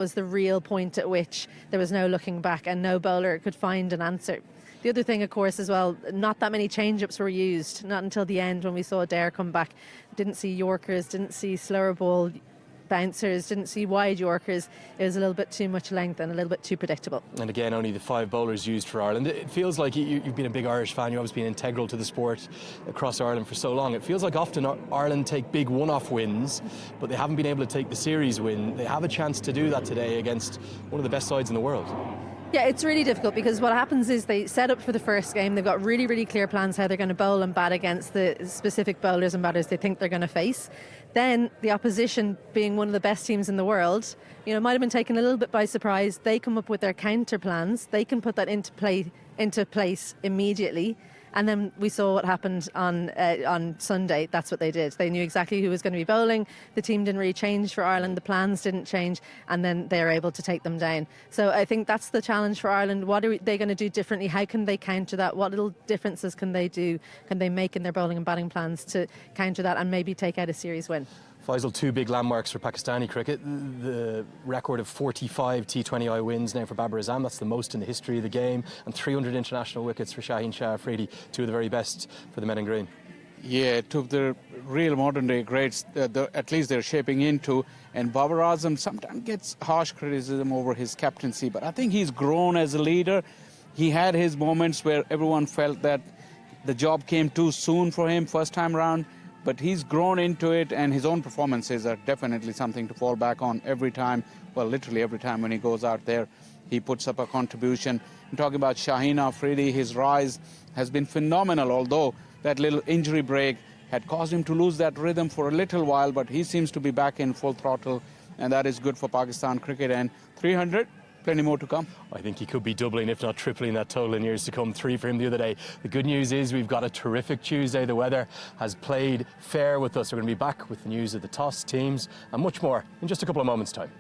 was the real point at which there was no looking back and no bowler could find an answer. The other thing, of course, as well, not that many change-ups were used, not until the end when we saw Dare come back. Didn't see Yorkers, didn't see slower ball bouncers, didn't see wide Yorkers. It was a little bit too much length and a little bit too predictable. And again, only the 5 bowlers used for Ireland. It feels like you've been a big Irish fan. You've always been integral to the sport across Ireland for so long. It feels like often Ireland take big one-off wins, but they haven't been able to take the series win. They have a chance to do that today against one of the best sides in the world. Yeah, it's really difficult because what happens is they set up for the first game. They've got really, really clear plans how they're going to bowl and bat against the specific bowlers and batters they think they're going to face. Then the opposition, being one of the best teams in the world, might have been taken a little bit by surprise. They come up with their counter plans. They can put that into place immediately. And then we saw what happened on Sunday. That's what they did. They knew exactly who was going to be bowling. The team didn't really change for Ireland. The plans didn't change. And then they were able to take them down. So I think that's the challenge for Ireland. What are they going to do differently? How can they counter that? What little differences can they do? Can they make in their bowling and batting plans to counter that and maybe take out a series win? Faisal, 2 big landmarks for Pakistani cricket. The record of 45 t20i wins now for Babar Azam. That's the most in the history of the game. And 300 international wickets for Shaheen Shah Afridi, 2 of the very best for the men in green. Yeah, 2 of the real modern-day greats, at least they're shaping into. And Babar Azam sometimes gets harsh criticism over his captaincy, but I think he's grown as a leader. He had his moments where everyone felt that the job came too soon for him first time around. But he's grown into it, and his own performances are definitely something to fall back on every time. Well, literally every time when he goes out there, he puts up a contribution. And talking about Shaheen Afridi, his rise has been phenomenal, although that little injury break had caused him to lose that rhythm for a little while, but he seems to be back in full throttle, and that is good for Pakistan cricket. And 300, plenty more to come. I think he could be doubling, if not tripling, that total in years to come. 3 for him the other day. The good news is we've got a terrific Tuesday. The weather has played fair with us. We're going to be back with the news of the toss, teams, and much more in just a couple of moments' time.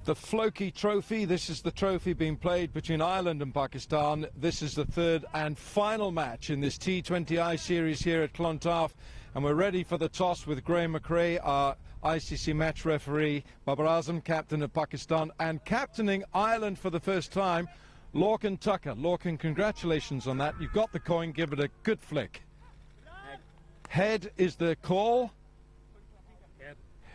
The Floki Trophy. This is the trophy being played between Ireland and Pakistan. This is the third and final match in this T20i series here at Clontarf, and we're ready for the toss with Graham McRae, our ICC match referee, Babar Azam, captain of Pakistan, and captaining Ireland for the first time, Lorcan Tucker. Lorcan, congratulations on that. You've got the coin, give it a good flick. Head is the call.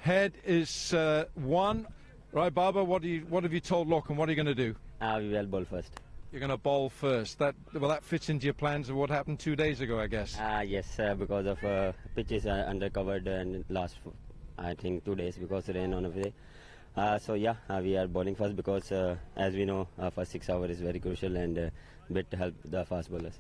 Head is one. Right, Baba, what have you told Lorcan? What are you going to do? We will bowl first. You're going to bowl first. That fits into your plans of what happened 2 days ago, I guess. Yes, because of pitches undercovered and last, I think, 2 days because of rain on every day. So yeah, we are bowling first because, as we know, first 6 hours is very crucial and bit to help the fast bowlers.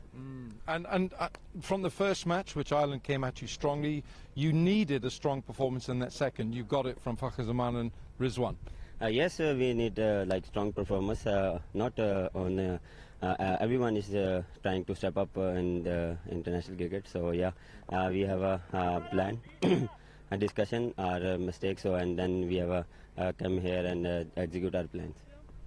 And from the first match, which Ireland came at you strongly, you needed a strong performance in that second. You got it from Fakhar Zaman and Rizwan. Yes, we need like strong performance. Not on everyone is trying to step up in the international cricket. So yeah, we have a plan, a discussion, our mistakes. So and then we have come here and execute our plans.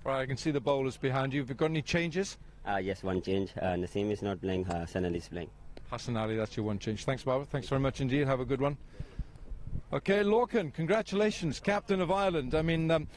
Right, I can see the bowlers behind you. Have you got any changes? Yes, one change. Naseem is not playing. Hassan Ali is playing. Hassan Ali, that's your one change. Thanks, Baba. Thanks very much indeed. Have a good one. Okay, Lorcan, congratulations, captain of Ireland. I mean,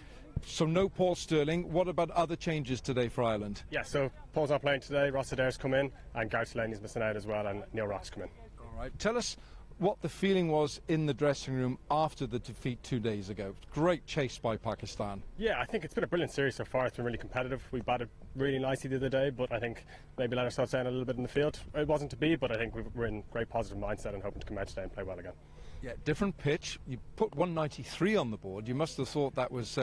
so no Paul Stirling. What about other changes today for Ireland? Yeah, so Paul's not playing today. Ross Adair's come in, and Gareth Delaney's missing out as well, and Neil Rock's come in. All right, tell us what the feeling was in the dressing room after the defeat 2 days ago. Great chase by Pakistan. Yeah, I think it's been a brilliant series so far. It's been really competitive. We batted really nicely the other day, but I think maybe let ourselves down a little bit in the field. It wasn't to be, but I think we're in great positive mindset and hoping to come out today and play well again. Yeah, different pitch. You put 193 on the board. You must have thought that was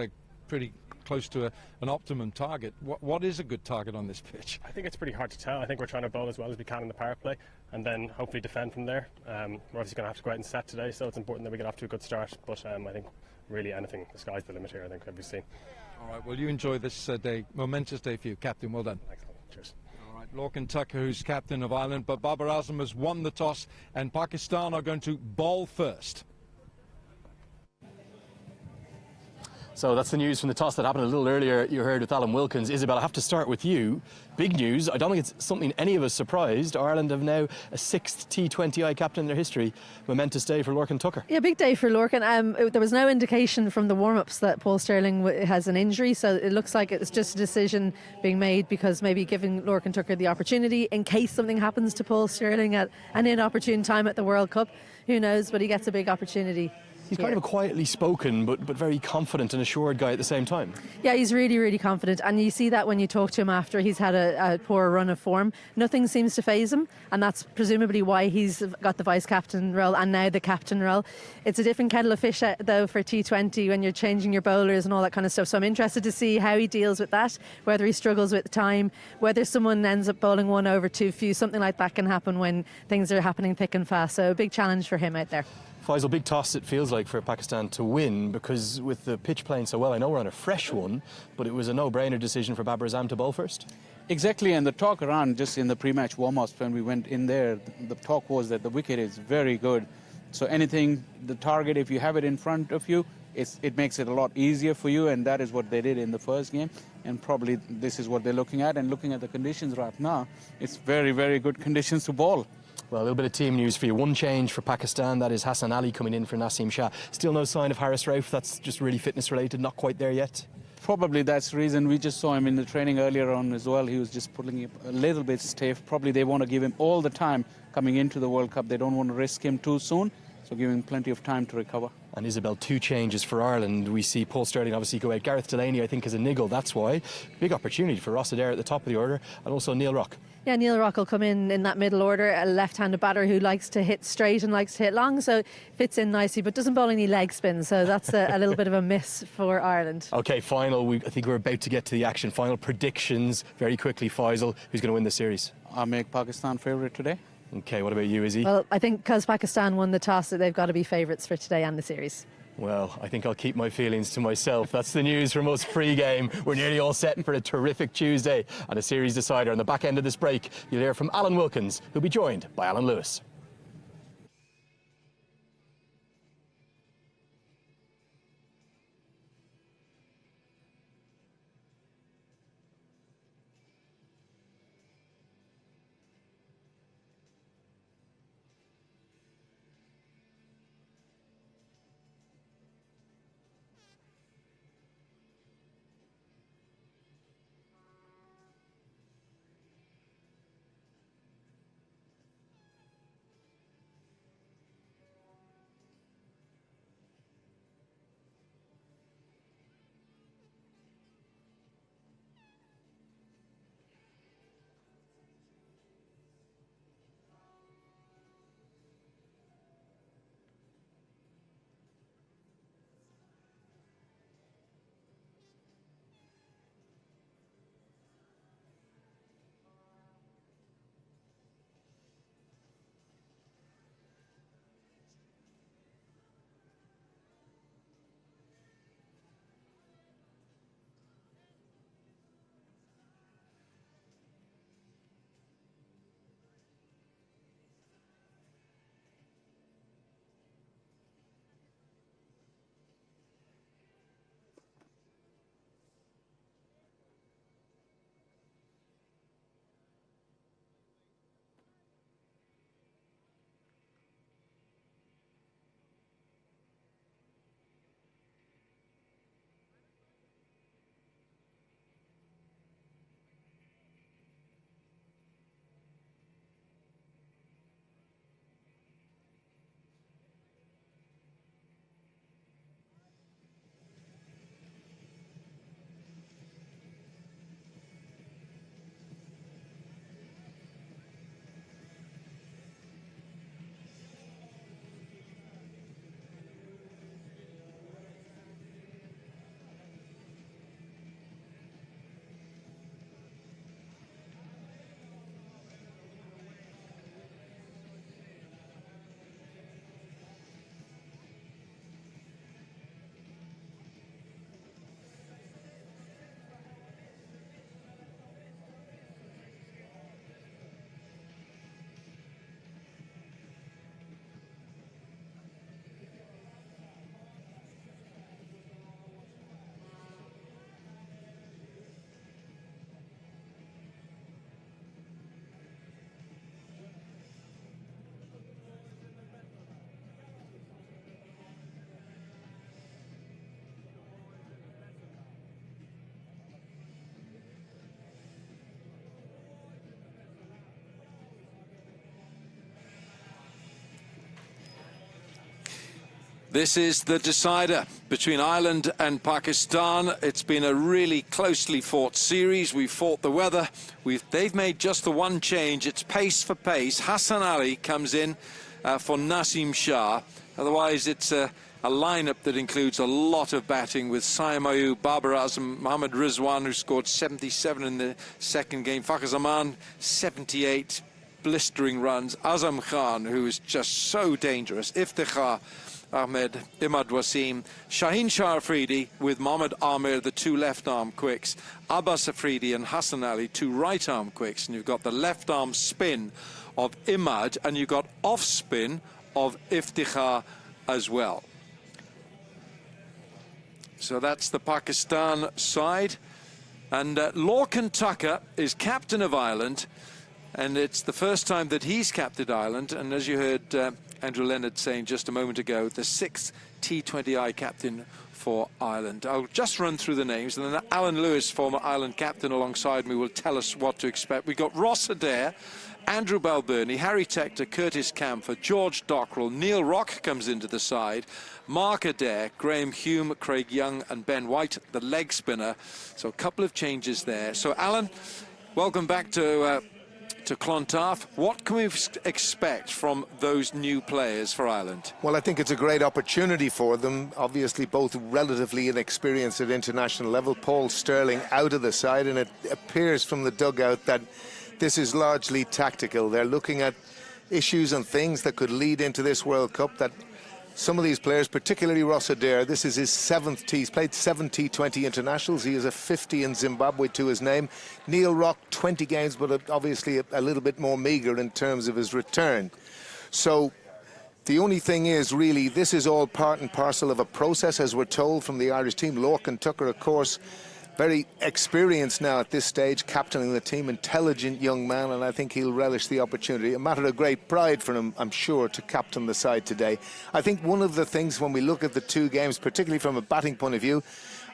pretty close to an optimum target. What is a good target on this pitch? I think it's pretty hard to tell. I think we're trying to bowl as well as we can in the power play and then hopefully defend from there. We're obviously going to have to go out and set today, so it's important that we get off to a good start. But I think really anything, the sky's the limit here, I think, as we've seen. All right, well, you enjoy this day, momentous day for you, Captain. Well done. Thanks. Cheers. All right, Lorcan Tucker, who's captain of Ireland, but Babar Azam has won the toss and Pakistan are going to bowl first. So that's the news from the toss that happened a little earlier. You heard with Alan Wilkins. Isabel, I have to start with you. Big news. I don't think it's something any of us surprised. Ireland have now a 6th T20i captain in their history. Momentous day for Lorcan Tucker. Yeah, big day for Lorcan. There was no indication from the warm-ups that Paul Stirling has an injury, so it looks like it's just a decision being made because maybe giving Lorcan Tucker the opportunity in case something happens to Paul Stirling at an inopportune time at the World Cup. Who knows, but he gets a big opportunity. He's kind of a quietly spoken but very confident and assured guy at the same time. Yeah, he's really, really confident. And you see that when you talk to him after he's had a poor run of form. Nothing seems to faze him. And that's presumably why he's got the vice-captain role and now the captain role. It's a different kettle of fish, though, for T20 when you're changing your bowlers and all that kind of stuff. So I'm interested to see how he deals with that, whether he struggles with time, whether someone ends up bowling one over too few. Something like that can happen when things are happening thick and fast. So a big challenge for him out there. Faisal, big toss it feels like for Pakistan to win because with the pitch playing so well, I know we're on a fresh one, but it was a no-brainer decision for Babar Azam to bowl first. Exactly, and the talk around just in the pre-match warm-ups when we went in there, the talk was that the wicket is very good. So anything, the target, if you have it in front of you, it makes it a lot easier for you, and that is what they did in the first game. And probably this is what they're looking at, and looking at the conditions right now, it's very, very good conditions to bowl. Well, a little bit of team news for you. One change for Pakistan, that is Hassan Ali coming in for Naseem Shah. Still no sign of Haris Rauf, that's just really fitness related, not quite there yet? Probably that's the reason. We just saw him in the training earlier on as well. He was just pulling it a little bit stiff. Probably they want to give him all the time coming into the World Cup. They don't want to risk him too soon, so give him plenty of time to recover. And Isabel, 2 changes for Ireland. We see Paul Stirling obviously go out. Gareth Delaney, I think, is a niggle, that's why. Big opportunity for Ross Adair at the top of the order, and also Neil Rock. Yeah, Neil Rock will come in that middle order, a left-handed batter who likes to hit straight and likes to hit long, so fits in nicely, but doesn't bowl any leg spins, so that's a little bit of a miss for Ireland. OK, final. I think we're about to get to the action. Final predictions, very quickly, Faisal. Who's going to win the series? I'll make Pakistan favourite today. OK, what about you, Izzy? Well, I think because Pakistan won the toss, that they've got to be favourites for today and the series. Well, I think I'll keep my feelings to myself. That's the news from us pre-game. We're nearly all set for a terrific Tuesday and a series decider. On the back end of this break, you'll hear from Alan Wilkins, who'll be joined by Alan Lewis. This is the decider between Ireland and Pakistan. It's been a really closely fought series. We've fought the weather. They've made just the one change. It's pace for pace. Hassan Ali comes in for Nasim Shah. Otherwise, it's a lineup that includes a lot of batting with Saim Ayub, Babar Azam, Mohammad Rizwan, who scored 77 in the second game, Fakhar Zaman, 78 blistering runs, Azam Khan, who is just so dangerous, Iftikhar Ahmed, Imad Wasim, Shaheen Shah Afridi with Mohammad Amir, the two left-arm quicks, Abbas Afridi and Hassan Ali, two right-arm quicks, and you've got the left-arm spin of Imad, and you've got off-spin of Iftikhar as well. So that's the Pakistan side. And Lorcan Tucker is captain of Ireland, and it's the first time that he's captained Ireland. And as you heard Andrew Leonard saying just a moment ago, the 6th T20i captain for Ireland. I'll just run through the names, and then Alan Lewis, former Ireland captain, alongside me will tell us what to expect. We've got Ross Adair, Andrew Balbirnie, Harry Tector, Curtis Camphor, George Dockrell, Neil Rock comes into the side, Mark Adair, Graham Hume, Craig Young and Ben White, the leg spinner. So a couple of changes there. So Alan, welcome back to Clontarf. What can we expect from those new players for Ireland? Well, I think it's a great opportunity for them. Obviously, both relatively inexperienced at international level. Paul Sterling out of the side, and it appears from the dugout that this is largely tactical. They're looking at issues and things that could lead into this World Cup, that some of these players, particularly Ross Adair, this is his 7th T. He's played 7 T20 internationals. He has a 50 in Zimbabwe to his name. Neil Rock, 20 games, but obviously a little bit more meagre in terms of his return. So the only thing is, really, this is all part and parcel of a process, as we're told from the Irish team. Lorcan Tucker, of course, very experienced now at this stage, captaining the team, intelligent young man, and I think he'll relish the opportunity. A matter of great pride for him, I'm sure, to captain the side today. I think one of the things when we look at the two games, particularly from a batting point of view,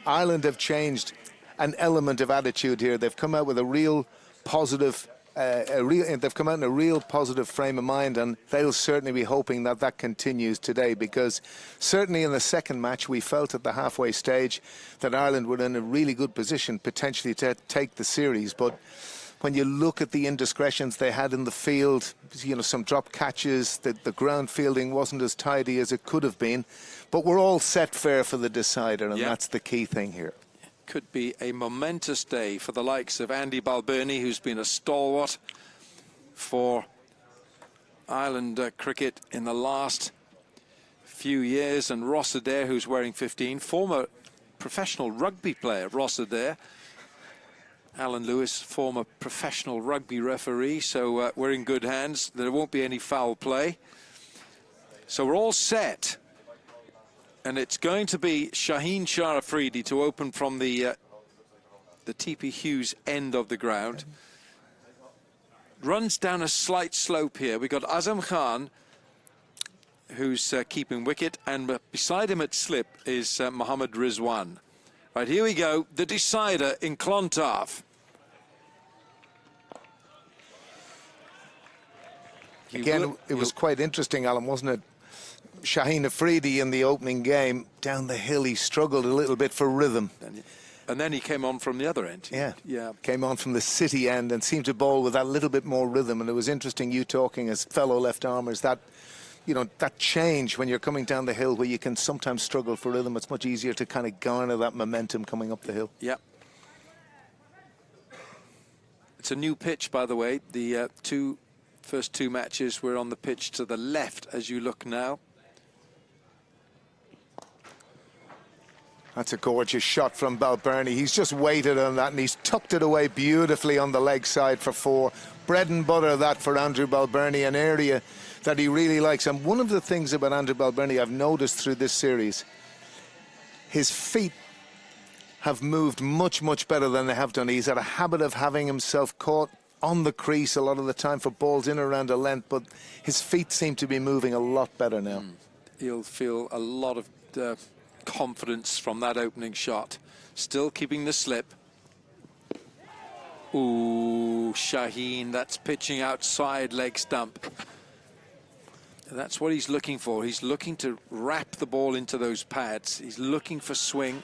Ireland have changed an element of attitude here. They've come out with a real positive they've come out in a real positive frame of mind, and they'll certainly be hoping that that continues today, because certainly in the second match we felt at the halfway stage that Ireland were in a really good position potentially to take the series. But when you look at the indiscretions they had in the field, you know, some drop catches, the ground fielding wasn't as tidy as it could have been, but we're all set fair for the decider, and that's the key thing here. Could be a momentous day for the likes of Andy Balbirnie, who's been a stalwart for Ireland cricket in the last few years, and Ross Adair, who's wearing 15, former professional rugby player Ross Adair. Alan Lewis, former professional rugby referee, so we're in good hands. There won't be any foul play. So we're all set. And it's going to be Shaheen Shah Afridi to open from the TP Hughes end of the ground. Runs down a slight slope here. We've got Azam Khan, who's keeping wicket, and beside him at slip is Mohammad Rizwan. Right, here we go, the decider in Clontarf. Again, it was quite interesting, Alan, wasn't it? Shaheen Afridi in the opening game, down the hill, he struggled a little bit for rhythm. And then he came on from the other end. Yeah, came on from the city end and seemed to bowl with that little bit more rhythm. And it was interesting, you talking as fellow left-armers, that, you know, that change when you're coming down the hill where you can sometimes struggle for rhythm. It's much easier to kind of garner that momentum coming up the hill. Yeah. It's a new pitch, by the way. The first two matches were on the pitch to the left as you look now. That's a gorgeous shot from Balbirnie. He's just waited on that and he's tucked it away beautifully on the leg side for 4. Bread and butter that for Andrew Balbirnie, an area that he really likes. And one of the things about Andrew Balbirnie I've noticed through this series, his feet have moved much, much better than they have done. He's had a habit of having himself caught on the crease a lot of the time for balls in around a length, but his feet seem to be moving a lot better now. He'll feel a lot of confidence from that opening shot. Still keeping the slip. Ooh, Shaheen, that's pitching outside leg stump. That's what he's looking for. He's looking to wrap the ball into those pads. He's looking for swing.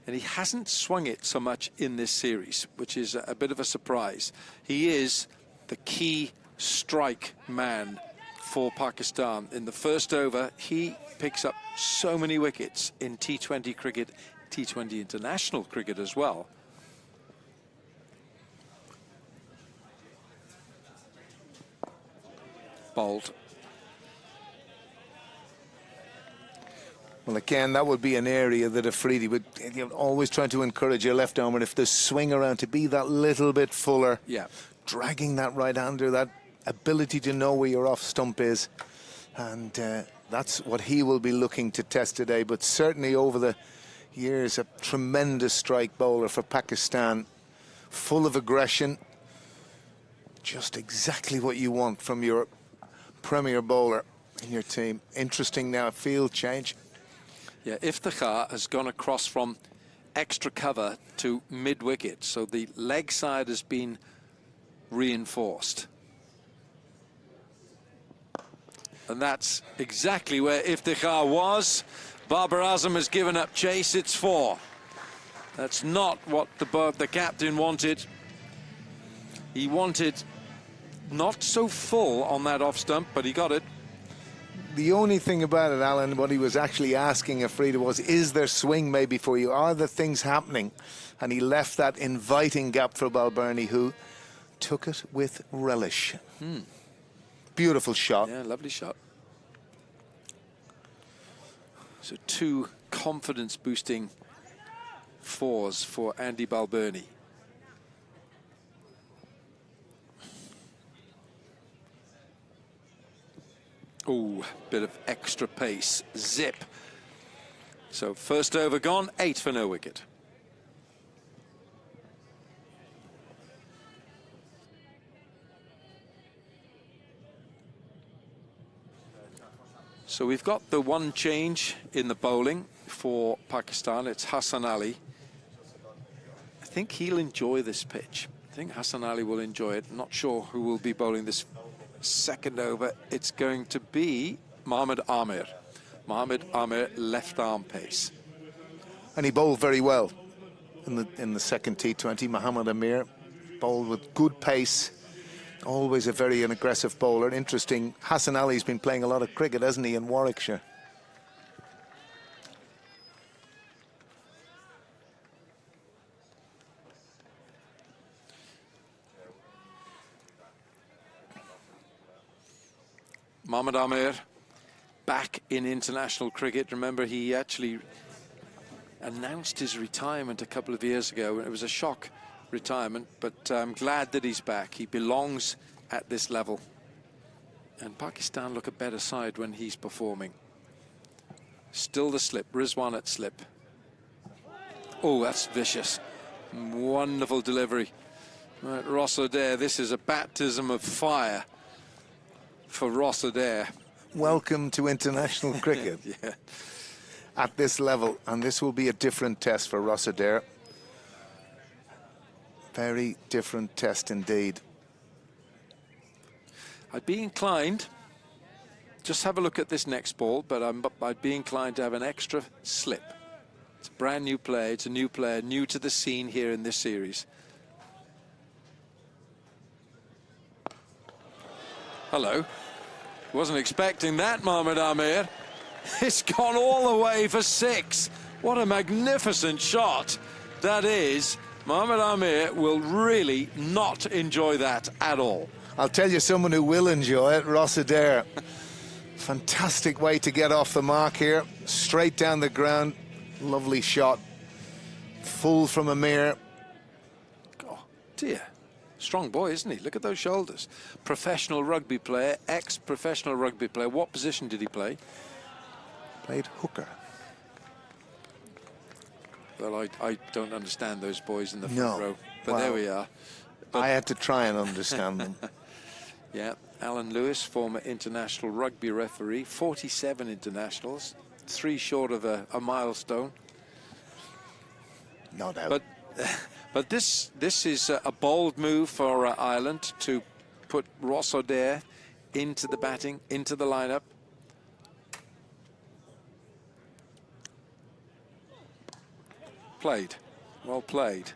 And he hasn't swung it so much in this series, which is a bit of a surprise. He is the key strike man for Pakistan. In the first over, he picks up so many wickets in T20 cricket, T20 international cricket as well. Bowled. Well, again, that would be an area that Afridi would, you know, always try to encourage your left arm, and if there's swing around, to be that little bit fuller. Yeah. Dragging that right-hander, that ability to know where your off stump is. And that's what he will be looking to test today. But certainly over the years, a tremendous strike bowler for Pakistan. Full of aggression. Just exactly what you want from your premier bowler in your team. Interesting now, field change. Yeah, Iftikhar has gone across from extra cover to mid-wicket, so the leg side has been reinforced. And that's exactly where Iftikhar was. Babar Azam has given up chase, it's 4. That's not what the captain wanted. He wanted not so full on that off stump, but he got it. The only thing about it, Alan, what he was actually asking Afridi was, is there swing maybe for you? Are there things happening? And he left that inviting gap for Balbirnie, who took it with relish. Beautiful shot. Yeah, lovely shot. So 2 confidence-boosting 4s for Andy Balbirnie. Oh, bit of extra pace, zip. So first over gone, 8 for no wicket. So we've got the one change in the bowling for Pakistan. It's Hassan Ali. I think he'll enjoy this pitch. I think Hassan Ali will enjoy it. Not sure who will be bowling this second over. It's going to be Mohammad Amir. Mohammad Amir, left arm pace. And he bowled very well in the second T20. Mohammad Amir bowled with good pace. Always a very aggressive bowler. Interesting, Hassan Ali's been playing a lot of cricket, hasn't he, in Warwickshire? Mohammad Amir back in international cricket. Remember, he actually announced his retirement a couple of years ago. It was a shock retirement, but I'm glad that he's back. He belongs at this level. And Pakistan look a better side when he's performing. Still the slip, Rizwan at slip. Oh, that's vicious. Wonderful delivery. Right, Ross Adair, this is a baptism of fire for Ross Adair. Welcome to international cricket. Yeah. At this level, and this will be a different test for Ross Adair. Very different test indeed. I'd be inclined, just have a look at this next ball, but I'd be inclined to have an extra slip. It's a brand new player, it's a new player, new to the scene here in this series. Hello. Wasn't expecting that, Mohammad Amir. It's gone all the way for 6. What a magnificent shot that is. Mohammad Amir will really not enjoy that at all. I'll tell you someone who will enjoy it, Ross Adair. Fantastic way to get off the mark here. Straight down the ground. Lovely shot. Full from Amir. Oh, dear. Strong boy, isn't he? Look at those shoulders. Professional rugby player, ex-professional rugby player. What position did he play? Played hooker. Well, I don't understand those boys in the front row, but well, there we are. But I had to try and understand them. Yeah, Alan Lewis, former international rugby referee, 47 internationals, 3 short of a milestone. No doubt. But this is a bold move for Ireland to put Ross Adair into the batting, into the lineup. Played. Well played.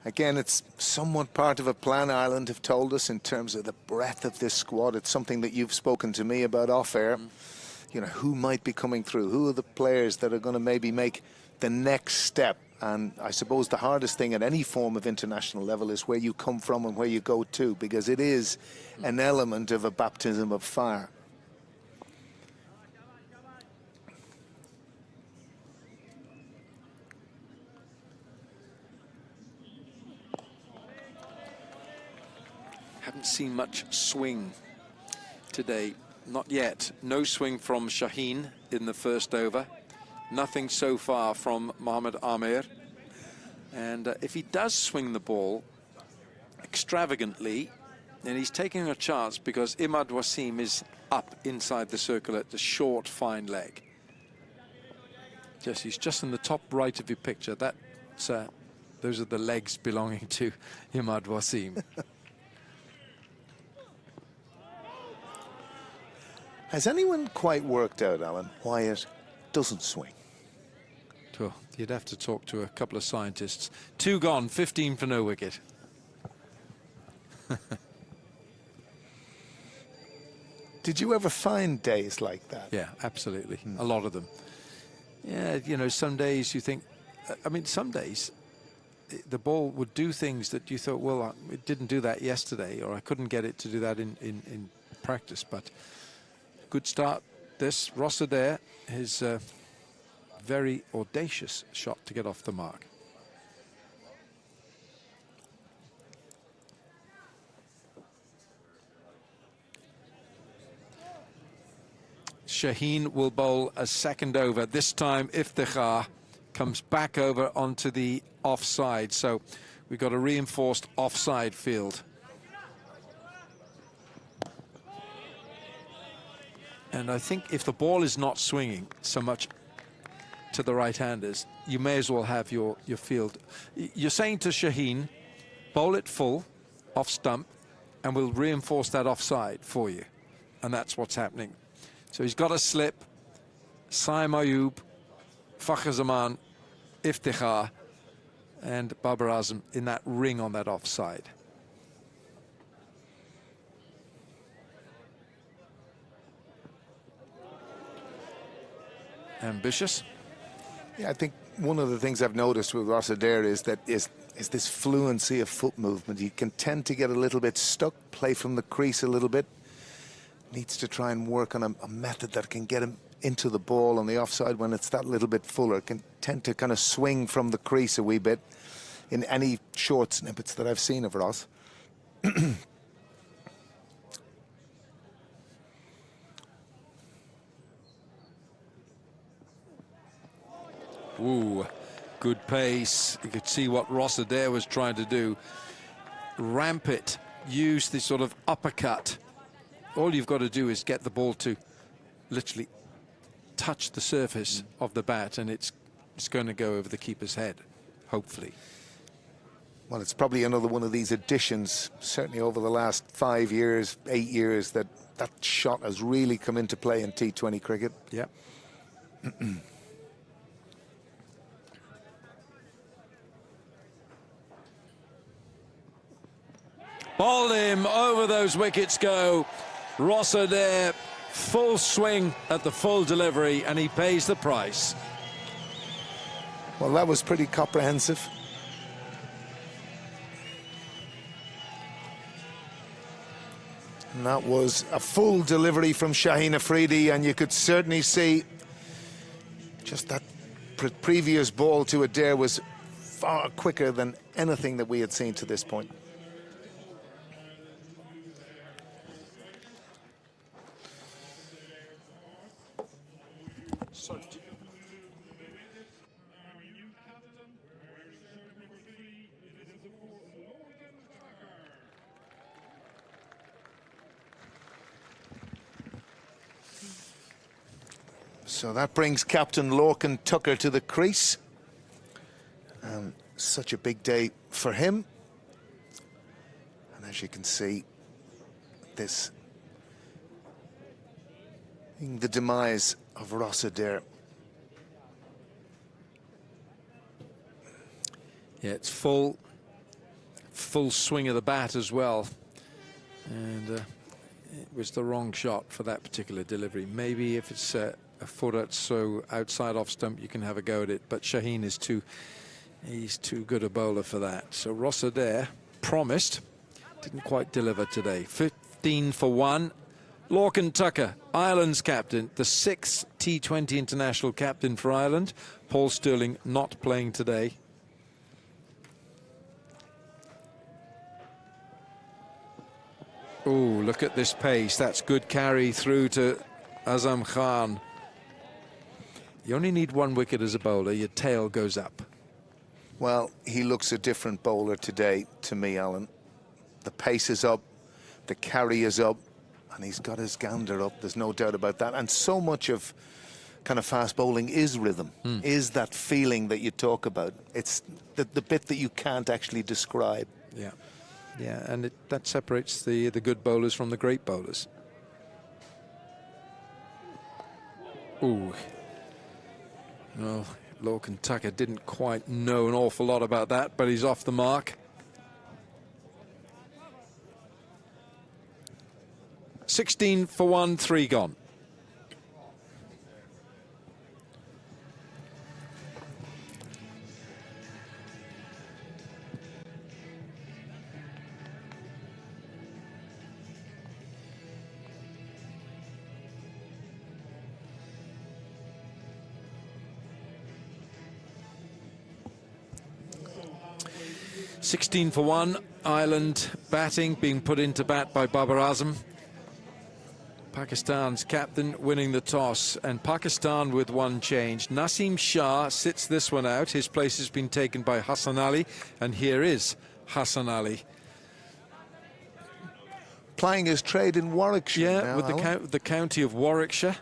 Again, it's somewhat part of a plan Ireland have told us in terms of the breadth of this squad. It's something that you've spoken to me about off air. You know, who might be coming through? Who are the players that are going to maybe make the next step? And I suppose the hardest thing at any form of international level is where you come from and where you go to, because it is an element of a baptism of fire. Haven't seen much swing today. Not yet. No swing from Shaheen in the first over. Nothing so far from Mohamed Amir. And if he does swing the ball extravagantly, then he's taking a chance, because Imad Wasim is up inside the circle at the short, fine leg. Yes, he's just in the top right of your picture. That's those are the legs belonging to Imad Wasim. Has anyone quite worked out, Alan, why it doesn't swing? Well, you'd have to talk to a couple of scientists. 2 gone, 15 for no wicket. Did you ever find days like that? Yeah, absolutely. A lot of them. Yeah, you know, some days you think, I mean, some days the ball would do things that you thought, well, it didn't do that yesterday, or I couldn't get it to do that in practice. But good start. This Rossiter, his very audacious shot to get off the mark. Shaheen will bowl a second over. This time Iftikhar comes back over onto the offside. So we've got a reinforced offside field. And I think if the ball is not swinging so much to the right-handers, you may as well have your field. You're saying to Shaheen, bowl it full, off stump, and we'll reinforce that offside for you. And that's what's happening. So he's got a slip. Saim Ayub, Fakhr Zaman, Iftikhar, and Babar Azam in that ring on that offside. Ambitious. Yeah, I think one of the things I've noticed with Rossiter is that is this fluency of foot movement. He can tend to get a little bit stuck, play from the crease a little bit. Needs to try and work on a method that can get him into the ball on the offside when it's that little bit fuller. Can tend to kind of swing from the crease a wee bit in any short snippets that I've seen of Ross. Ooh, good pace. You could see what Rossiter was trying to do. Ramp it, use this sort of uppercut. All you've got to do is get the ball to literally touch the surface of the bat, and it's going to go over the keeper's head, hopefully. Well, it's probably another one of these additions, certainly over the last 5 years, 8 years, that shot has really come into play in T20 cricket. Yeah. Ball him, over those wickets go. Rossiter, full swing at the full delivery, and he pays the price. Well, that was pretty comprehensive. And that was a full delivery from Shaheen Afridi, and you could certainly see just that previous ball to Adair was far quicker than anything that we had seen to this point. So that brings Captain Lorcan Tucker to the crease. such a big day for him. And as you can see, this being the demise of Ross Adair. Yeah, it's full swing of the bat as well. And it was the wrong shot for that particular delivery. Maybe if it's a foot or so outside off stump, you can have a go at it. But Shaheen is he's too good a bowler for that. So Ross Adair promised, didn't quite deliver today. 15 for 1. Lorcan Tucker, Ireland's captain, the 6th T20 international captain for Ireland. Paul Stirling not playing today. Oh, look at this pace. That's good carry through to Azam Khan. You only need 1 wicket as a bowler. Your tail goes up. Well, he looks a different bowler today to me, Alan. The pace is up, the carry is up, and he's got his gander up. There's no doubt about that. And so much of kind of fast bowling is rhythm, is that feeling that you talk about. It's the bit that you can't actually describe. Yeah. Yeah, and that separates the good bowlers from the great bowlers. Ooh. Well, Lorcan Tucker didn't quite know an awful lot about that, but he's off the mark. 16 for 1, 3 gone. $16 for 1. Ireland batting, being put into bat by Babar Azam. Pakistan's captain winning the toss, and Pakistan with 1 change. Naseem Shah sits this one out. His place has been taken by Hassan Ali, and here is Hassan Ali. Plying his trade in Warwickshire. Yeah, now, with the county of Warwickshire.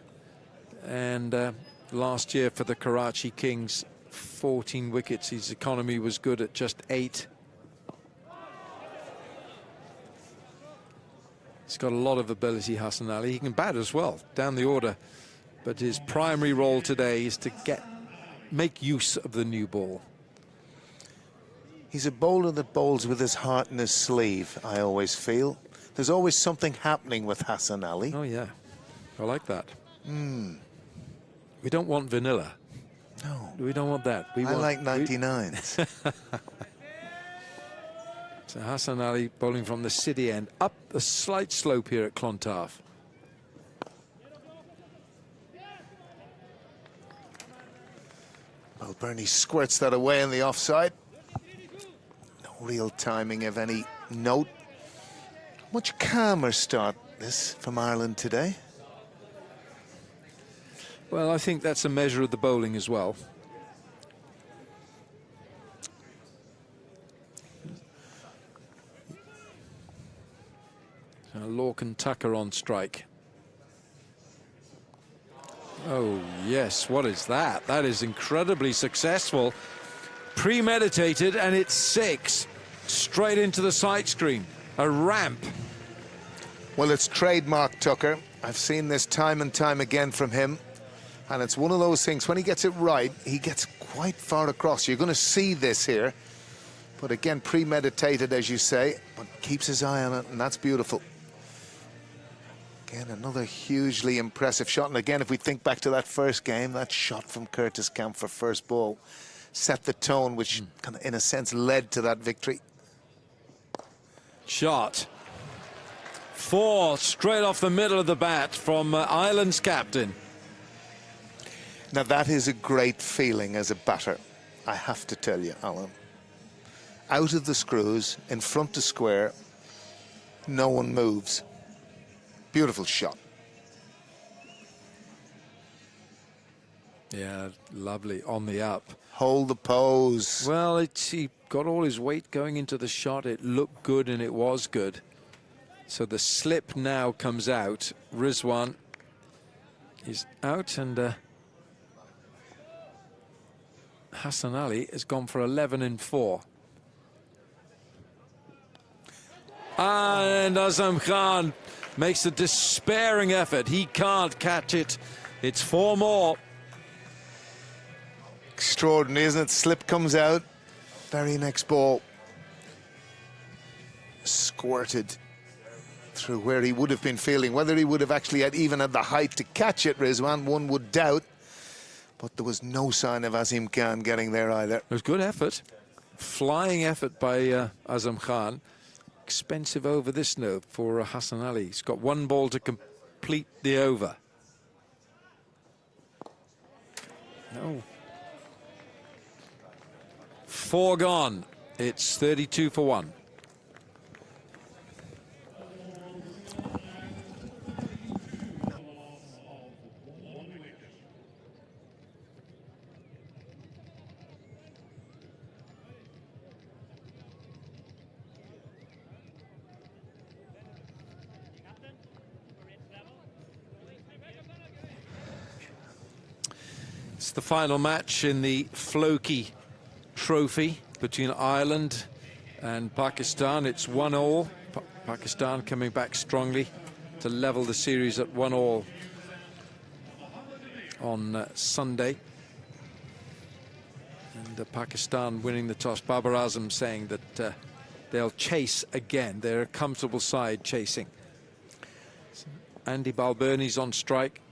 And last year for the Karachi Kings, 14 wickets. His economy was good at just 8. He's got a lot of ability, Hassan Ali. He can bat as well, down the order. But his primary role today is to make use of the new ball. He's a bowler that bowls with his heart in his sleeve, I always feel. There's always something happening with Hassan Ali. Oh, yeah. I like that. We don't want vanilla. No. We don't want that. I like 99s. So Hassan Ali bowling from the city end, up a slight slope here at Clontarf. Well, Bernie squirts that away in the offside. No real timing of any note. Much calmer start this from Ireland today. Well, I think that's a measure of the bowling as well. Lorcan Tucker on strike. Oh, yes. What is that? That is incredibly successful. Premeditated, and it's 6. Straight into the side screen. A ramp. Well, it's trademark Tucker. I've seen this time and time again from him. And it's one of those things, when he gets it right, he gets quite far across. You're going to see this here. But again, premeditated, as you say, but keeps his eye on it, and that's beautiful. Again, another hugely impressive shot. And again, if we think back to that first game, that shot from Curtis Camp for first ball set the tone, which kind of, in a sense, led to that victory. Shot. 4 straight off the middle of the bat from Ireland's captain. Now, that is a great feeling as a batter, I have to tell you, Alan. Out of the screws, in front to square, no one moves. Beautiful shot. Yeah, lovely on the up. Hold the pose. Well, he got all his weight going into the shot. It looked good, and it was good. So the slip now comes out. Rizwan is out, and Hassan Ali has gone for 11 in 4. And Azam Khan makes a despairing effort. He can't catch it. It's 4 more. Extraordinary, isn't it? Slip comes out. Very next ball. Squirted through where he would have been feeling. Whether he would have actually even had the height to catch it, Rizwan, one would doubt. But there was no sign of Azam Khan getting there either. It was good effort. Flying effort by Azam Khan. Expensive over this note for Hassan Ali. He's got 1 ball to complete the over. No. 4 gone. It's 32 for 1. It's the final match in the Floki Trophy between Ireland and Pakistan. It's 1-1. Pakistan coming back strongly to level the series at 1-1 on Sunday. And Pakistan winning the toss. Babar Azam saying that they'll chase again. They're a comfortable side chasing. Andy Balbirnie's on strike.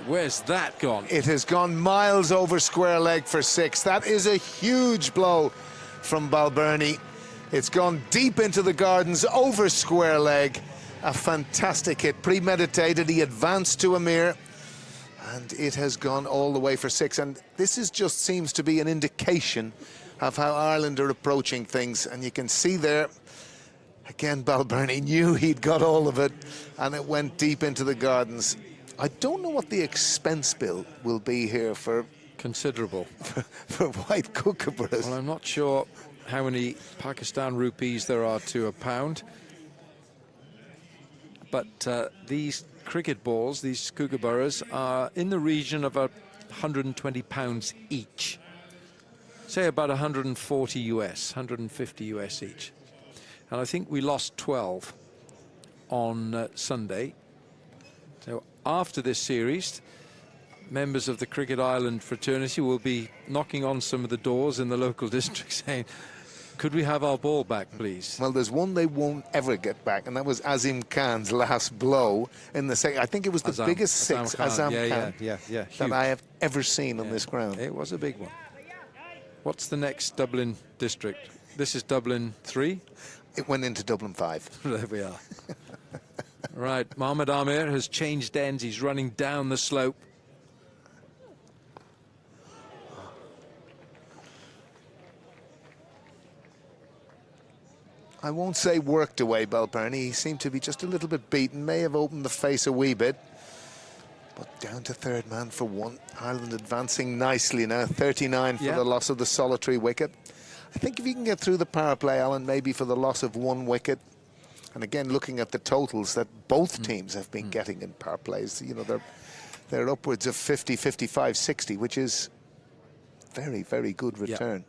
Where's that gone? It has gone miles over square leg for 6. That is a huge blow from Balbirnie. It's gone deep into the gardens, over square leg. A fantastic hit, premeditated. He advanced to Amir, and it has gone all the way for 6. And this just seems to be an indication of how Ireland are approaching things. And you can see there, again, Balbirnie knew he'd got all of it, and it went deep into the gardens. I don't know what the expense bill will be here for... Considerable. For white kookaburras. Well, I'm not sure how many Pakistan rupees there are to a pound. But these cricket balls, these kookaburras, are in the region of £120 each. Say about 140 US, 150 US each. And I think we lost 12 on Sunday. So after this series, members of the Cricket Ireland fraternity will be knocking on some of the doors in the local district saying, could we have our ball back, please? Well, there's one they won't ever get back, and that was Azam Khan's last blow in the second. I think it was the biggest 6 Azam Khan that I have ever seen on this ground. It was a big one. What's the next Dublin district? This is Dublin 3? It went into Dublin 5. There we are. Right, Mohamed Amir has changed ends. He's running down the slope. I won't say worked away, Balbirnie. He seemed to be just a little bit beaten, may have opened the face a wee bit. But down to third man for 1. Ireland advancing nicely now, 39 for the loss of the solitary wicket. I think if you can get through the power play, Alan, maybe for the loss of 1 wicket. And again, looking at the totals that both teams have been getting in power plays, you know, they're upwards of 50, 55, 60, which is very, very good return.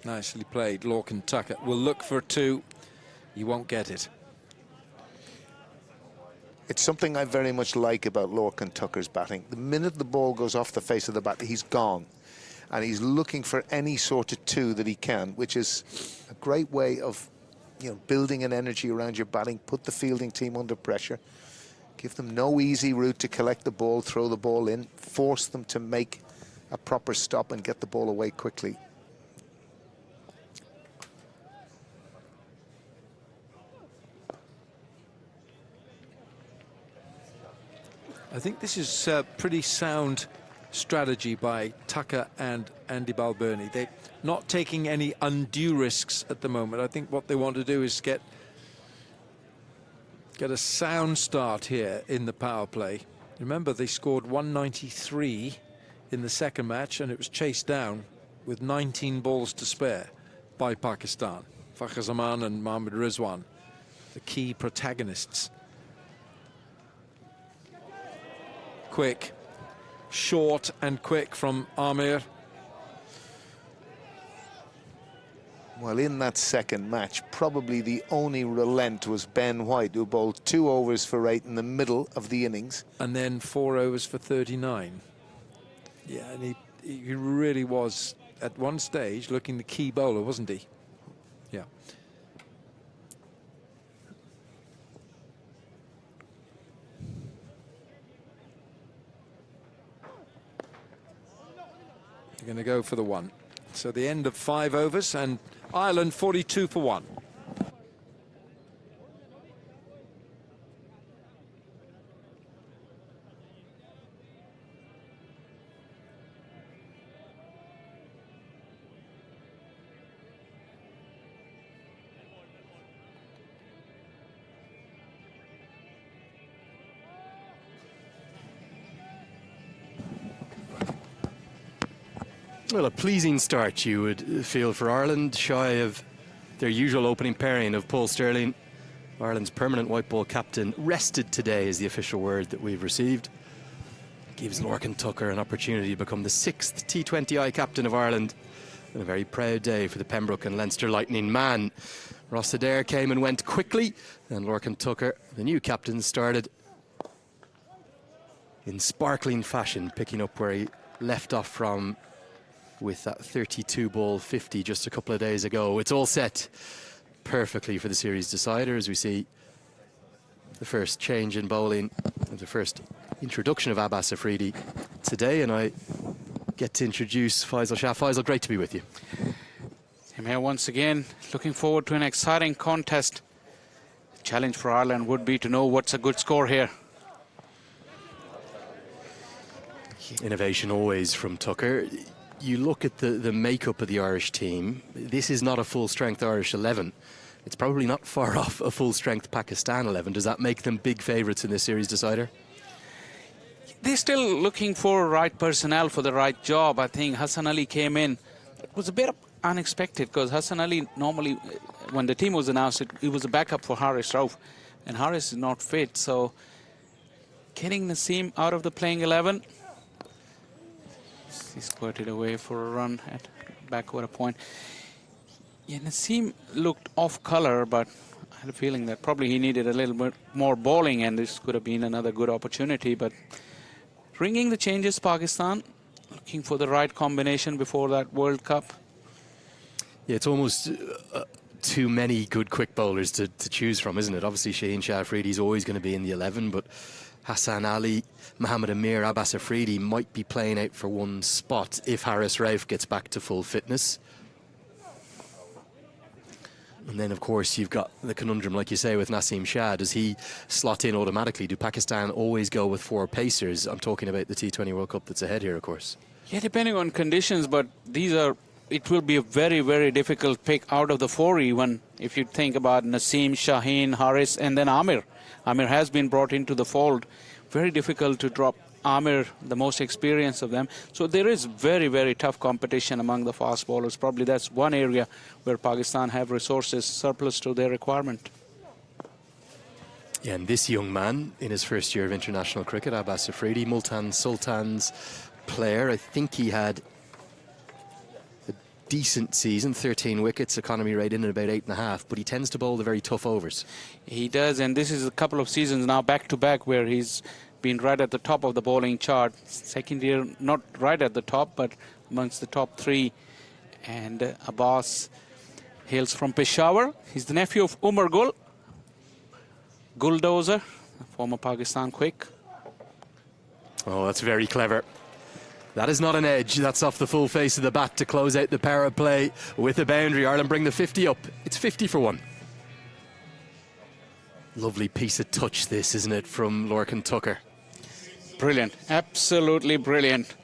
Nicely played, Lorcan Tucker. Will look for 2. He won't get it. It's something I very much like about Lorcan Tucker's batting. The minute the ball goes off the face of the bat, he's gone. And he's looking for any sort of 2 that he can, which is a great way of, you know, building an energy around your batting, put the fielding team under pressure, give them no easy route to collect the ball, throw the ball in, force them to make a proper stop and get the ball away quickly. I think this is pretty sound strategy by Tucker and Andy Balbirnie. They're not taking any undue risks at the moment. I think what they want to do is get a sound start here in the power play. Remember, they scored 193 in the second match, and it was chased down with 19 balls to spare by Pakistan. Fakhar Zaman and Mohammad Rizwan, the key protagonists. Quick, short and quick from Amir. Well, in that second match, probably the only relent was Ben White, who bowled 2 overs for 8 in the middle of the innings. And then 4 overs for 39. Yeah, and he really was, at one stage, looking the key bowler, wasn't he? Yeah. They're going to go for the 1. So the end of 5 overs, and Ireland 42 for 1. Well, a pleasing start, you would feel, for Ireland, shy of their usual opening pairing of Paul Stirling. Ireland's permanent white ball captain rested today is the official word that we've received. Gives Lorcan Tucker an opportunity to become the 6th T20i captain of Ireland. And a very proud day for the Pembroke and Leinster Lightning man. Ross Adair came and went quickly, and Lorcan Tucker, the new captain, started in sparkling fashion, picking up where he left off from with that 32 ball 50 just a couple of days ago. It's all set perfectly for the series decider as we see the first change in bowling and the first introduction of Abbas Afridi today, and I get to introduce Faisal Shah. Faisal, great to be with you. Same here once again. Looking forward to an exciting contest. The challenge for Ireland would be to know what's a good score here. Innovation always from Tucker. You look at the makeup of the Irish team, this is not a full-strength Irish 11. It's probably not far off a full-strength Pakistan 11. Does that make them big favourites in this series decider? They're still looking for right personnel for the right job. I think Hassan Ali came in. It was a bit unexpected because Hassan Ali normally, when the team was announced, it was a backup for Haris Rauf. And Haris is not fit, so getting Naseem out of the playing 11. He squirted away for a run at backward a point. Yeah, Naseem looked off color, but I had a feeling that probably he needed a little bit more bowling, and this could have been another good opportunity. But ringing the changes, Pakistan, looking for the right combination before that World Cup. Yeah, it's almost too many good quick bowlers to choose from, isn't it? Obviously, Shaheen Shah Afridi is always going to be in the 11, but Hassan Ali, Mohammad Amir, Abbas Afridi might be playing out for one spot if Haris Rauf gets back to full fitness. And then, of course, you've got the conundrum, like you say, with Naseem Shah. Does he slot in automatically? Do Pakistan always go with 4 pacers? I'm talking about the T20 World Cup that's ahead here, of course. Yeah, depending on conditions, but it will be a very, very difficult pick out of the 4 even if you think about Naseem, Shaheen, Haris, and then Amir. Amir has been brought into the fold. Very difficult to drop Amir, the most experienced of them. So there is very, very tough competition among the fast bowlers. Probably that's one area where Pakistan have resources surplus to their requirement. Yeah, and this young man in his first year of international cricket, Abbas Afridi, Multan Sultan's player, I think he had a decent season, 13 wickets, economy rate in at about 8.5, but he tends to bowl the very tough overs. He does, and this is a couple of seasons now back-to-back where he's been right at the top of the bowling chart. Second year, not right at the top, but amongst the top 3. And Abbas hails from Peshawar. He's the nephew of Umar Gul, Guldozer, former Pakistan quick. Oh, that's very clever. That is not an edge. That's off the full face of the bat to close out the power play with a boundary. Ireland bring the 50 up. It's 50 for 1. Lovely piece of touch this, isn't it, from Lorcan Tucker? Brilliant, absolutely brilliant.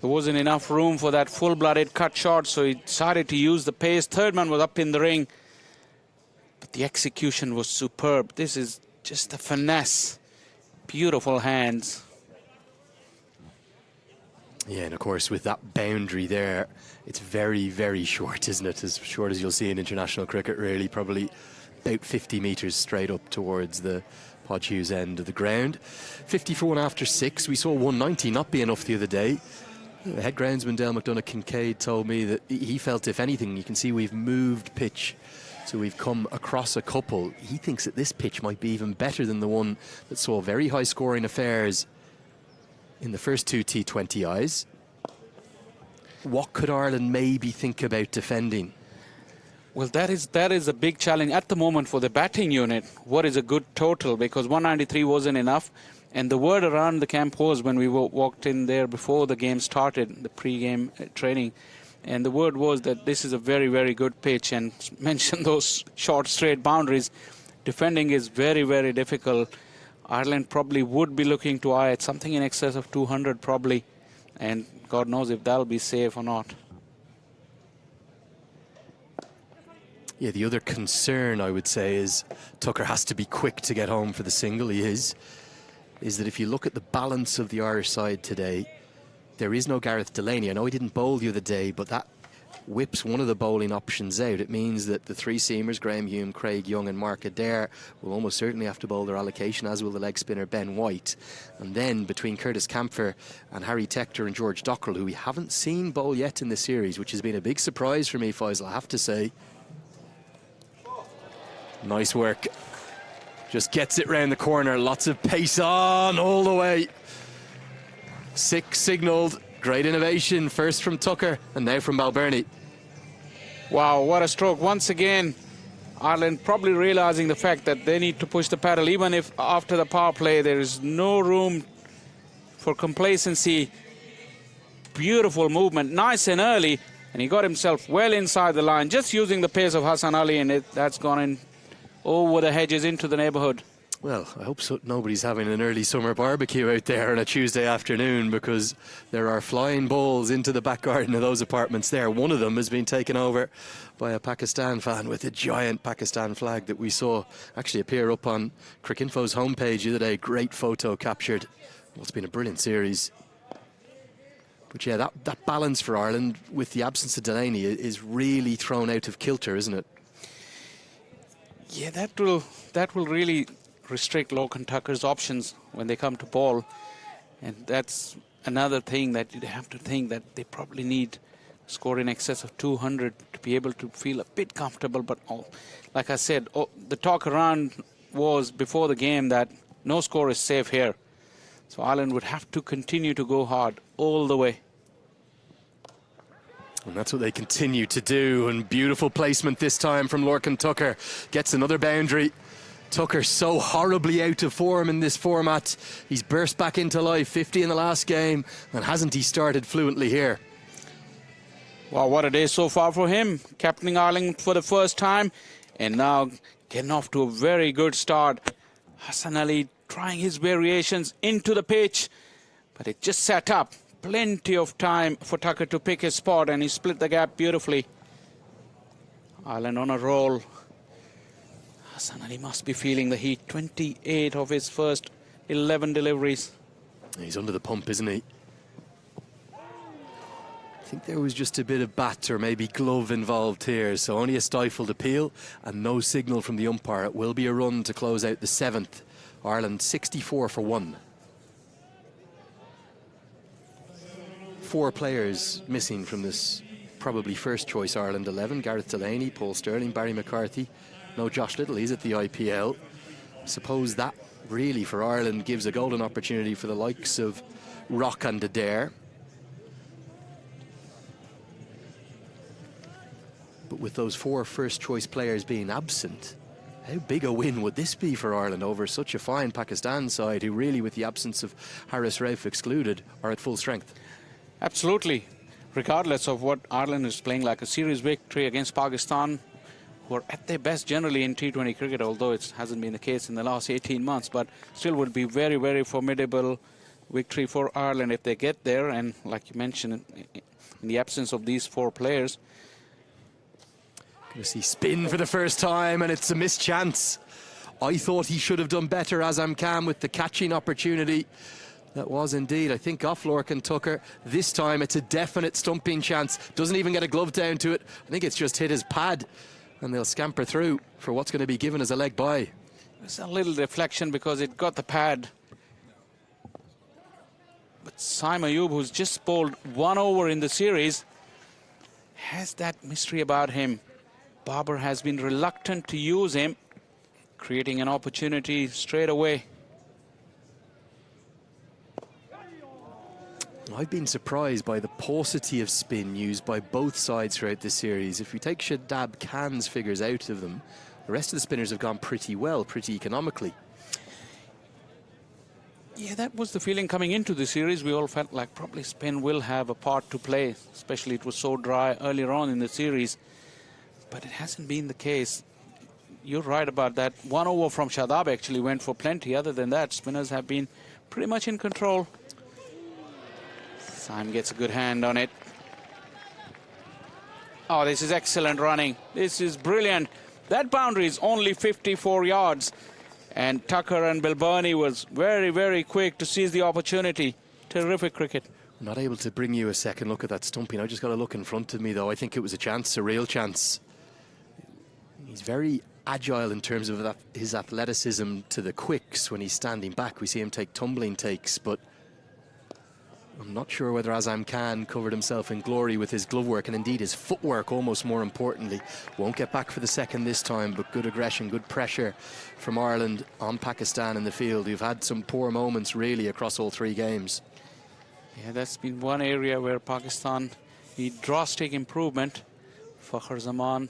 There wasn't enough room for that full-blooded cut shot, so he decided to use the pace. Third man was up in the ring, but the execution was superb. This is just a finesse. Beautiful hands. Yeah, and of course with that boundary there, it's very, very short, isn't it? As short as you'll see in international cricket, really, probably about 50 metres straight up towards the Podge Hughes end of the ground. 50 for one after 6. We saw 190 not be enough the other day. The head groundsman Dale McDonough Kincaid told me that he felt, if anything, you can see we've moved pitch, so we've come across a couple. He thinks that this pitch might be even better than the one that saw very high scoring affairs in the first two T20Is. What could Ireland maybe think about defending? Well, that is a big challenge at the moment for the batting unit. What is a good total? Because 193 wasn't enough. And the word around the camp was, when we walked in there before the game started, the pre-game training, and the word was that this is a very, very good pitch, and mentioned those short straight boundaries. Defending is very, very difficult. Ireland probably would be looking to eye at something in excess of 200 probably, and God knows if that'll be safe or not. Yeah, the other concern, I would say, is Tucker has to be quick to get home for the single. He is that if you look at the balance of the Irish side today, there is no Gareth Delaney. I know he didn't bowl the other day, but that whips one of the bowling options out. It means that the three seamers, Graham Hume, Craig Young and Mark Adair, will almost certainly have to bowl their allocation, as will the leg spinner Ben White. And then between Curtis Campher and Harry Tector and George Dockrell, who we haven't seen bowl yet in the series, which has been a big surprise for me, Faisal, I have to say. Nice work. Just gets it round the corner. Lots of pace on all the way. 6 signalled. Great innovation. First from Tucker and now from Balbirnie. Wow, what a stroke. Once again, Ireland probably realising the fact that they need to push the paddle. Even if after the power play there is no room for complacency. Beautiful movement. Nice and early. And he got himself well inside the line. Just using the pace of Hassan Ali, and that's gone in over the hedges into the neighbourhood. Well, I hope so. Nobody's having an early summer barbecue out there on a Tuesday afternoon, because there are flying balls into the back garden of those apartments there. One of them has been taken over by a Pakistan fan with a giant Pakistan flag that we saw actually appear up on Cricinfo's homepage the other day. Great photo captured. Well, it's been a brilliant series. But yeah, that balance for Ireland with the absence of Delaney is really thrown out of kilter, isn't it? Yeah, that will really restrict Logan Tucker's options when they come to ball, and that's another thing that you have to think, that they probably need score in excess of 200 to be able to feel a bit comfortable. But like I said, the talk around was before the game that no score is safe here, so Ireland would have to continue to go hard all the way. And that's what they continue to do. And beautiful placement this time from Lorcan Tucker. Gets another boundary. Tucker so horribly out of form in this format. He's burst back into life, 50 in the last game, and hasn't he started fluently here? Wow, what a day so far for him. Captaining Ireland for the first time, and now getting off to a very good start. Hassan Ali trying his variations into the pitch, but it just set up. Plenty of time for Tucker to pick his spot, and he split the gap beautifully. Ireland on a roll. Hassan Ali must be feeling the heat. 28 of his first 11 deliveries. He's under the pump, isn't he? I think there was just a bit of bat or maybe glove involved here, so only a stifled appeal and no signal from the umpire. It will be a run to close out the 7th. Ireland 64 for 1. 4 players missing from this probably first choice Ireland 11. Gareth Delaney, Paul Sterling, Barry McCarthy. No Josh Little, he's at the IPL. Suppose that really for Ireland gives a golden opportunity for the likes of Rock and Adair. But with those 4 first choice players being absent, how big a win would this be for Ireland over such a fine Pakistan side who really, with the absence of Haris Rauf excluded, are at full strength? Absolutely. Regardless of what Ireland is playing, like a series victory against Pakistan, who are at their best generally in T20 cricket, although it hasn't been the case in the last 18 months, but still would be very, very formidable victory for Ireland if they get there. And like you mentioned, in the absence of these 4 players. Going to see spin for the first time, and it's a missed chance. I thought he should have done better, Azam Khan, with the catching opportunity. That was indeed, I think, off Lorcan Tucker. This time it's a definite stumping chance. Doesn't even get a glove down to it. I think it's just hit his pad, and they'll scamper through for what's going to be given as a leg by. It's a little deflection because it got the pad. But Saim Ayub, who's just bowled 1 over in the series, has that mystery about him. Babar has been reluctant to use him, creating an opportunity straight away. I've been surprised by the paucity of spin used by both sides throughout this series. If you take Shadab Khan's figures out of them, the rest of the spinners have gone pretty well, pretty economically. Yeah, that was the feeling coming into the series. We all felt like probably spin will have a part to play, especially it was so dry earlier on in the series. But it hasn't been the case. You're right about that. 1 over from Shadab actually went for plenty. Other than that, spinners have been pretty much in control. Saim gets a good hand on it. Oh, this is excellent running. This is brilliant. That boundary is only 54 yards. And Tucker and Bilburney was very, very quick to seize the opportunity. Terrific cricket. I'm not able to bring you a second look at that stumping. I just got a look in front of me, though. I think it was a chance, a real chance. He's very agile in terms of his athleticism to the quicks when he's standing back. We see him take tumbling takes, but I'm not sure whether Azam Khan covered himself in glory with his glove work, and indeed his footwork, almost more importantly. Won't get back for the second this time, but good aggression, good pressure from Ireland on Pakistan in the field. You've had some poor moments, really, across all 3 games. Yeah, that's been one area where Pakistan need drastic improvement. Fakhar Zaman,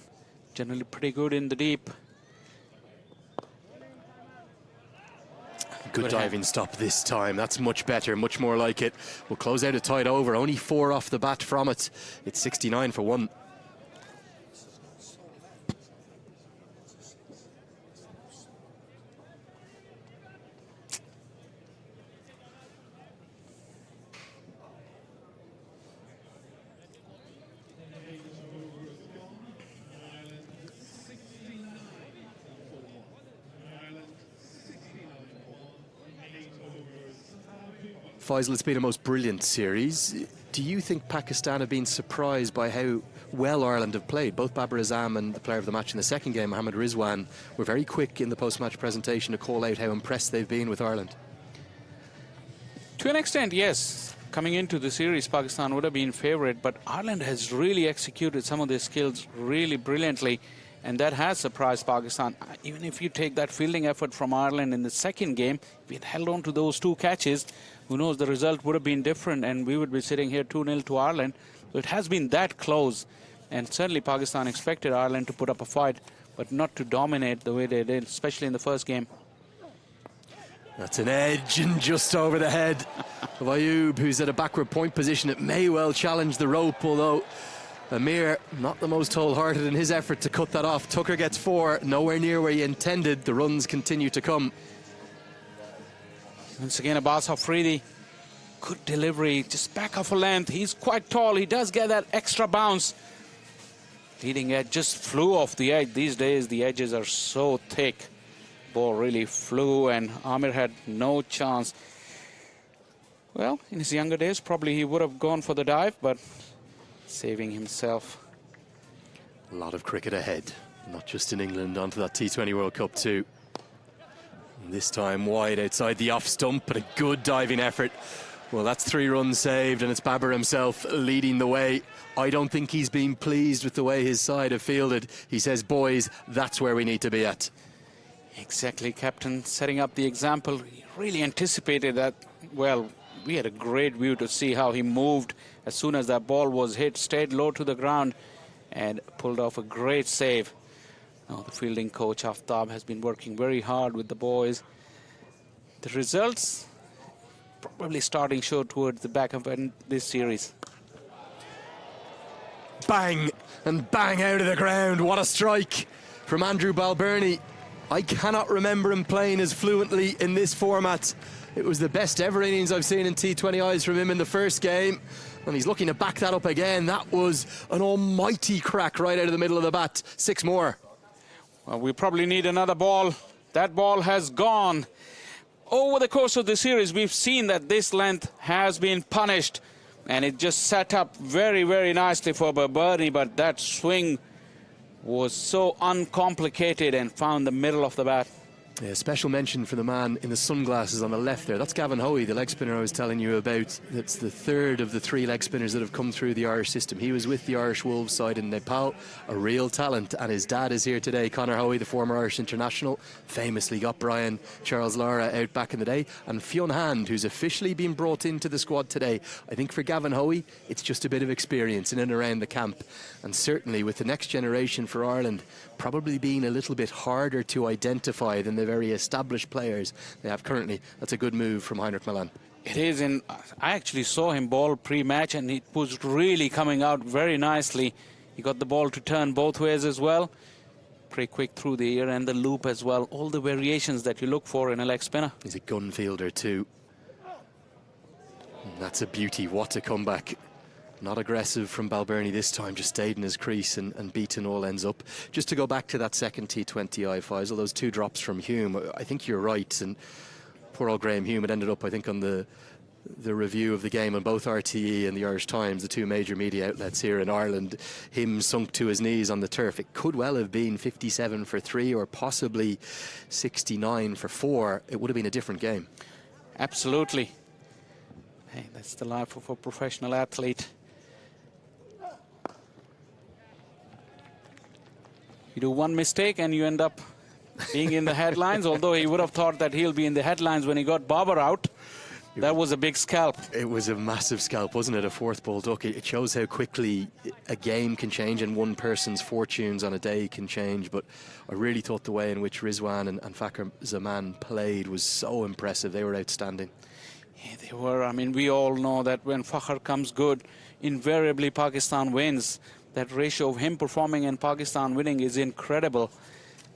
generally pretty good in the deep. Good diving stop this time. That's much better, much more like it. We'll close out a tight over. Only 4 off the bat from it. It's 69 for 1. Faisal, it's been a most brilliant series. Do you think Pakistan have been surprised by how well Ireland have played? Both Babar Azam and the player of the match in the second game, Mohammad Rizwan, were very quick in the post-match presentation to call out how impressed they've been with Ireland. To an extent, yes. Coming into the series, Pakistan would have been favourite, but Ireland has really executed some of their skills really brilliantly, and that has surprised Pakistan. Even if you take that fielding effort from Ireland in the second game, if we had held on to those 2 catches, who knows, the result would have been different and we would be sitting here 2-0 to Ireland. So it has been that close, and certainly Pakistan expected Ireland to put up a fight, but not to dominate the way they did, especially in the first game. That's an edge and just over the head of Ayub, who's at a backward point position. It may well challenge the rope, although Amir, not the most wholehearted in his effort to cut that off. Tucker gets 4, nowhere near where he intended. The runs continue to come. Once again, Abbas Afridi, good delivery, just back off a length. He's quite tall, he does get that extra bounce. Leading edge just flew off the edge. These days, the edges are so thick. Ball really flew and Amir had no chance. Well, in his younger days, probably he would have gone for the dive, but saving himself. A lot of cricket ahead, not just in England, onto that T20 World Cup too. And this time wide outside the off stump, but a good diving effort. Well, that's 3 runs saved, and it's Babar himself leading the way. I don't think he's been pleased with the way his side have fielded. He says, boys, that's where we need to be at. Exactly, captain, setting up the example. He really anticipated that. Well, we had a great view to see how he moved as soon as that ball was hit, stayed low to the ground and pulled off a great save. Now the fielding coach Aftab has been working very hard with the boys. The results probably starting show towards the back of this series. Bang and bang out of the ground. What a strike from Andrew Balbirnie. I cannot remember him playing as fluently in this format. It was the best ever innings I've seen in T20Is from him in the first game, and he's looking to back that up again. That was an almighty crack right out of the middle of the bat. 6 more. Well, we probably need another ball. That ball has gone. over the course of the series, we've seen that this length has been punished. And it just set up very, very nicely for Babar, but that swing was so uncomplicated and found the middle of the bat. Yeah, special mention for the man in the sunglasses on the left there. That's Gavin Hoey, the leg spinner I was telling you about. That's the third of the 3 leg spinners that have come through the Irish system. He was with the Irish Wolves side in Nepal, a real talent, and his dad is here today. Conor Hoey, the former Irish international, famously got Brian Charles Lara out back in the day, and Fionn Hand, who's officially been brought into the squad today. I think for Gavin Hoey, it's just a bit of experience in and around the camp, and certainly with the next generation for Ireland probably being a little bit harder to identify than the very established players they have currently. That's a good move from Heinrich Milan. It is, and I actually saw him ball pre-match, and it was really coming out very nicely. He got the ball to turn both ways as well. Pretty quick through the ear and the loop as well. All the variations that you look for in a leg spinner. He's a gun fielder too. And that's a beauty. What a comeback. Not aggressive from Balbirnie this time, just stayed in his crease and beaten all ends up. Just to go back to that second T20i, Faisal, those 2 drops from Hume, I think you're right. And poor old Graham Hume, it ended up, I think, on the review of the game on both RTE and the Irish Times, the 2 major media outlets here in Ireland, him sunk to his knees on the turf. It could well have been 57 for 3 or possibly 69 for 4. It would have been a different game. Absolutely. Hey, that's the life of a professional athlete. You do one mistake and you end up being in the headlines, although he would have thought that he'll be in the headlines when he got Babar out. That was a big scalp. It was a massive scalp, wasn't it? A 4th ball duck. It shows how quickly a game can change and one person's fortunes on a day can change. But I really thought the way in which Rizwan and Fakhar Zaman played was so impressive. They were outstanding. Yeah, they were. I mean, we all know that when Fakhar comes good, invariably Pakistan wins. That ratio of him performing and Pakistan winning is incredible.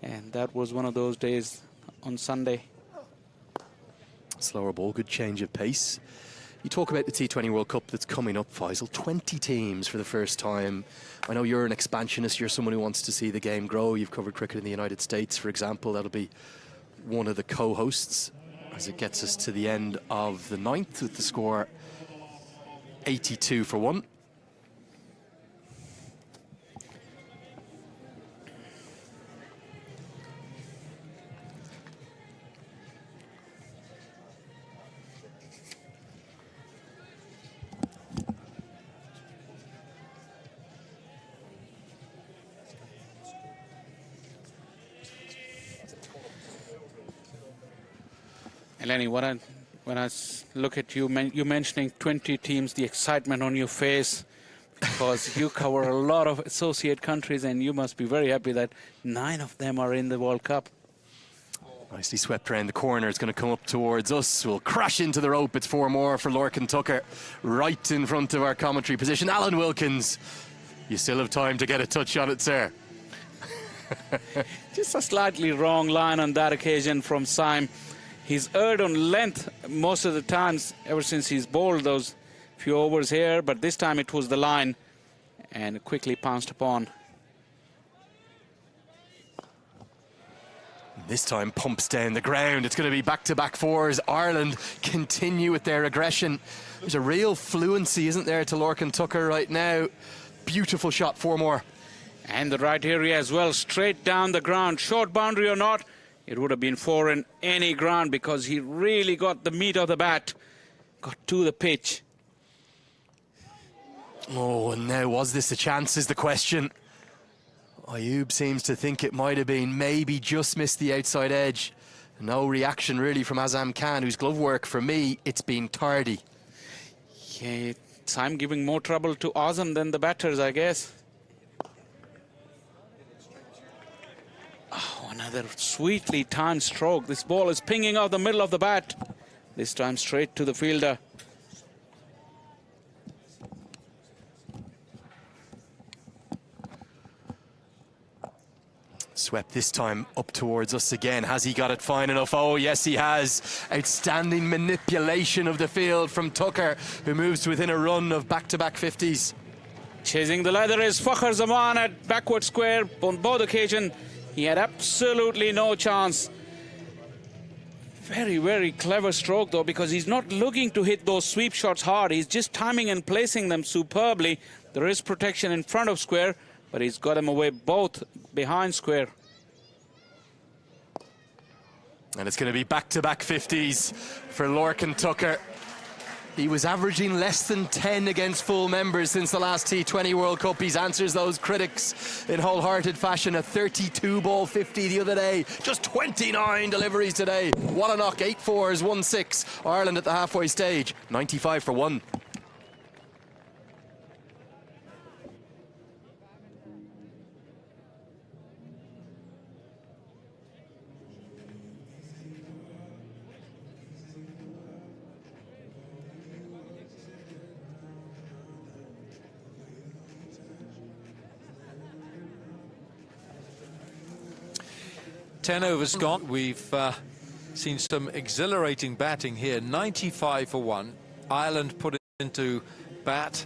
And that was one of those days on Sunday. Slower ball, good change of pace. You talk about the T20 World Cup that's coming up, Faisal. 20 teams for the first time. I know you're an expansionist. You're someone who wants to see the game grow. You've covered cricket in the United States, for example. That'll be one of the co-hosts as it gets us to the end of the 9th with the score 82 for 1. Eleni, when I look at you, you mentioning 20 teams, the excitement on your face, because you cover a lot of associate countries and you must be very happy that 9 of them are in the World Cup. Nicely swept around the corner. It's going to come up towards us. We'll crash into the rope. It's 4 more for Lorcan Tucker, right in front of our commentary position. Alan Wilkins, you still have time to get a touch on it, sir. Just a slightly wrong line on that occasion from Syme. He's erred on length most of the times ever since he's bowled those few overs here, but this time it was the line and quickly pounced upon. This time pumps down the ground. It's going to be back-to-back 4s. Ireland continue with their aggression. There's a real fluency, isn't there, to Lorcan Tucker right now. Beautiful shot, 4 more. And the right area as well, straight down the ground. Short boundary or not, it would have been 4 in any ground because he really got the meat of the bat, got to the pitch. Oh, and now was this a chance is the question. Ayub seems to think it might have been, maybe just missed the outside edge. No reaction really from Azam Khan, whose glove work, for me, it's been tardy. Yeah, Syme giving more trouble to Azam than the batters, I guess. Oh, another sweetly timed stroke. This ball is pinging out the middle of the bat. This time straight to the fielder. Swept this time up towards us again. Has he got it fine enough? Oh, yes, he has. Outstanding manipulation of the field from Tucker, who moves to within a run of back-to-back 50s. Chasing the leather is Fakhar Zaman at backward square on both occasions. He had absolutely no chance. Very, very clever stroke, though, because he's not looking to hit those sweep shots hard. He's just timing and placing them superbly. There is protection in front of square, but he's got them away both behind square. And it's going to be back-to-back 50s for Lorcan Tucker. He was averaging less than 10 against full members since the last T20 World Cup. He answers those critics in wholehearted fashion. A 32-ball 50 the other day. Just 29 deliveries today. What a knock. 8 fours, 1 6. Ireland at the halfway stage. 95 for 1. Ten overs gone. We've seen some exhilarating batting here. 95 for 1. Ireland put it into bat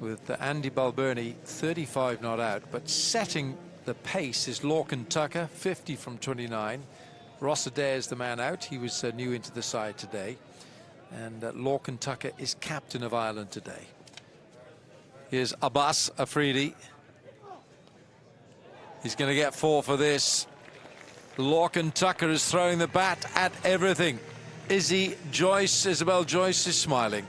with Andy Balbirnie 35 not out, but setting the pace is Lorcan Tucker, 50 from 29. Ross Adair is the man out. He was new into the side today, and Lorcan Tucker is captain of Ireland today. Here's Abbas Afridi. He's going to get 4 for this. Lorcan Tucker is throwing the bat at everything. Isabel Joyce is smiling.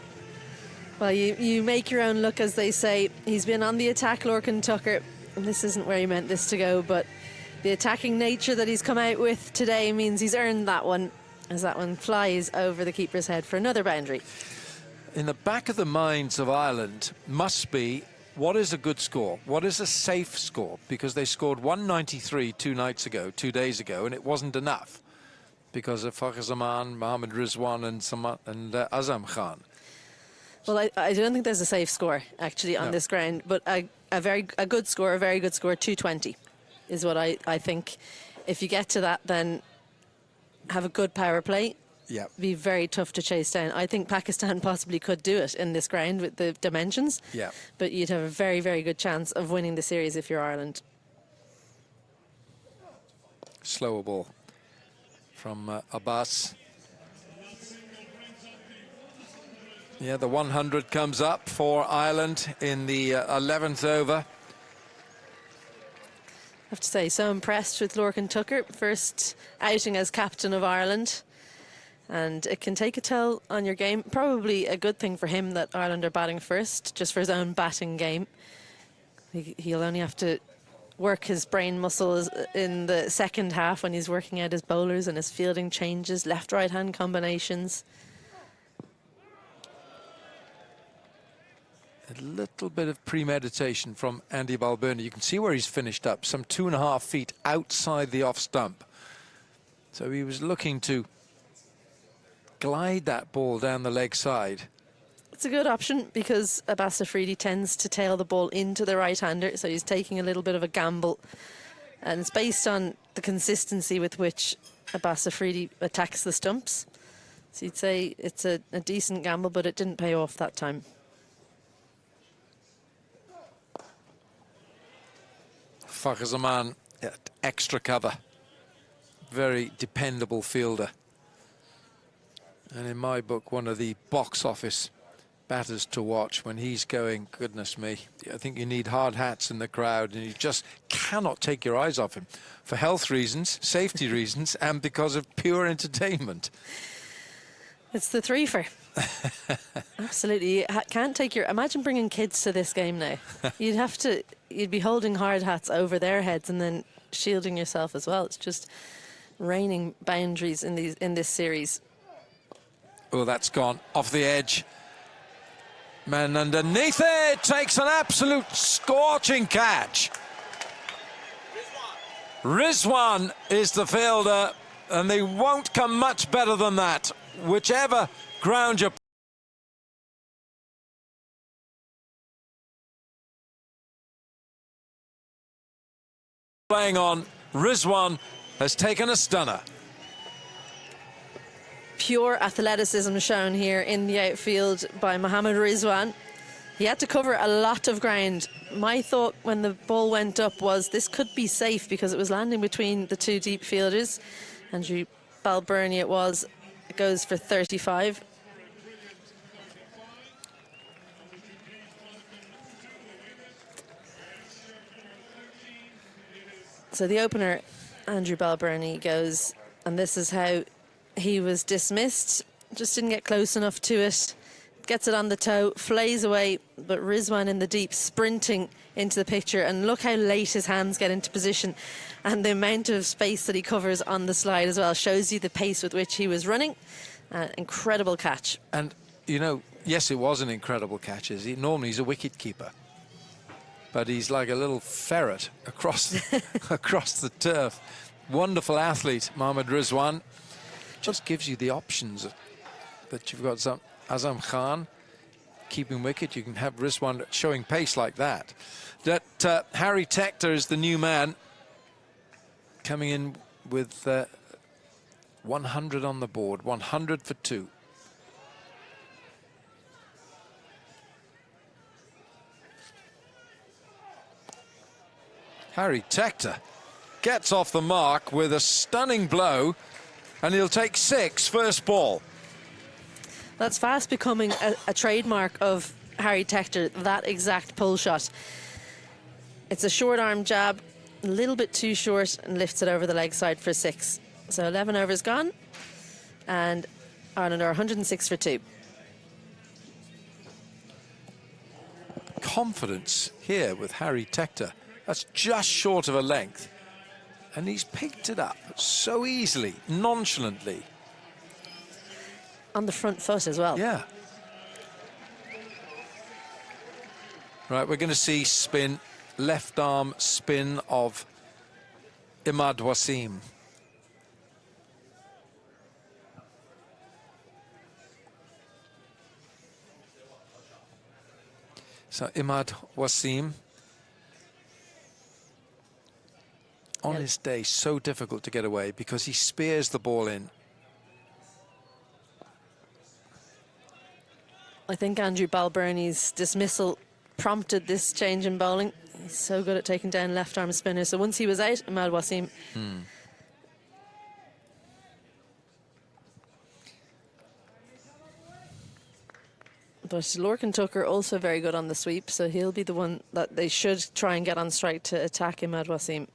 Well, you make your own luck, as they say. He's been on the attack, Lorcan Tucker, and this isn't where he meant this to go, but the attacking nature that he's come out with today means he's earned that one, as that one flies over the keeper's head for another boundary. In the back of the minds of Ireland must be, what is a good score? What is a safe score? Because they scored 193 2 days ago, and it wasn't enough because of Fakhr Zaman, Mohammad Rizwan and Azam Khan. Well, I don't think there's a safe score, actually, on this ground, but a very good score, 220 is what I think. If you get to that, then have a good power play. Yeah, be very tough to chase down. I think Pakistan possibly could do it in this ground with the dimensions. Yeah, but you'd have a very, very good chance of winning the series if you're Ireland. Slower ball from Abbas. Yeah, the 100 comes up for Ireland in the 11th over. I have to say, so impressed with Lorcan Tucker, first outing as captain of Ireland. And it can take a toll on your game. Probably a good thing for him that Ireland are batting first, just for his own batting game. He'll only have to work his brain muscles in the second half when he's working out his bowlers and his fielding changes, left-right hand combinations. A little bit of premeditation from Andy Balbirnie. You can see where he's finished up, some 2.5 feet outside the off stump. So he was looking to glide that ball down the leg side. It's a good option because Abbas Afridi tends to tail the ball into the right-hander, so he's taking a little bit of a gamble. And it's based on the consistency with which Abbas Afridi attacks the stumps. So you'd say it's a decent gamble, but it didn't pay off that time. Fakhr Zaman, extra cover. Very dependable fielder. And in my book, one of the box office batters to watch when he's going, goodness me, I think you need hard hats in the crowd, and you just cannot take your eyes off him for health reasons, safety reasons, and because of pure entertainment. It's the threefer. Absolutely. You can't take your... Imagine bringing kids to this game now. You'd be holding hard hats over their heads and then shielding yourself as well. It's just raining boundaries in this series. Oh, that's gone off the edge. Man underneath it takes an absolute scorching catch. Rizwan is the fielder, and they won't come much better than that. Whichever ground you're playing on, Rizwan has taken a stunner. Pure athleticism shown here in the outfield by Mohammad Rizwan. He had to cover a lot of ground. My thought when the ball went up was this could be safe because it was landing between the two deep fielders. Andrew Balbirnie it was. It goes for 35. So the opener, Andrew Balbirnie, goes, and this is how he was dismissed. Just didn't get close enough to it. Gets it on the toe, flays away, but Rizwan in the deep, sprinting into the picture. And look how late his hands get into position. And the amount of space that he covers on the slide as well shows you the pace with which he was running. Incredible catch. And, you know, yes, it was an incredible catch. Normally he's a wicket keeper. But he's like a little ferret across, across the turf. Wonderful athlete, Mohammad Rizwan. Just gives you the options that you've got Azam Khan keeping wicket. You can have Rizwan showing pace like that. Harry Tector is the new man coming in with 100 on the board, 100 for 2. Harry Tector gets off the mark with a stunning blow, and he'll take 6 first ball. That's fast becoming a trademark of Harry Tector, that exact pull shot. It's a short arm jab, a little bit too short, and lifts it over the leg side for 6. So 11 overs gone, and Ireland are 106 for 2. Confidence here with Harry Tector. That's just short of a length. And he's picked it up so easily, nonchalantly. On the front foot as well. Yeah. Right, we're going to see spin, left arm spin of Imad Wasim. So Imad Wasim, on his day, so difficult to get away because he spears the ball in. I think Andrew Balbirnie's dismissal prompted this change in bowling. He's so good at taking down left arm spinners. So once he was out, Imad Wasim. But Lorcan Tucker also very good on the sweep, so he'll be the one that they should try and get on strike to attack Imad Wasim.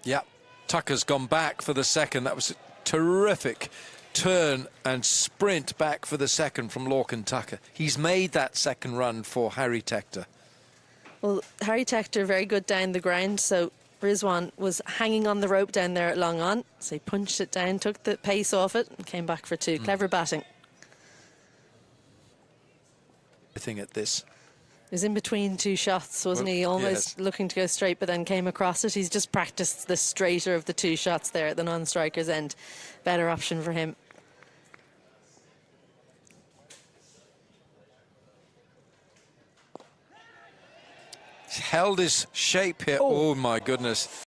Yeah, Tucker's gone back for the second. That was a terrific turn and sprint back for the second from Lorcan Tucker. He's made that second run for Harry Tector. Well, Harry Tector very good down the ground, so Rizwan was hanging on the rope down there at long on, so he punched it down, took the pace off it, and came back for 2. Clever batting. I think at this. He was in between 2 shots, wasn't he? Almost looking to go straight, but then came across it. He's just practiced the straighter of the 2 shots there at the non-striker's end. Better option for him. He's held his shape here. Oh my goodness.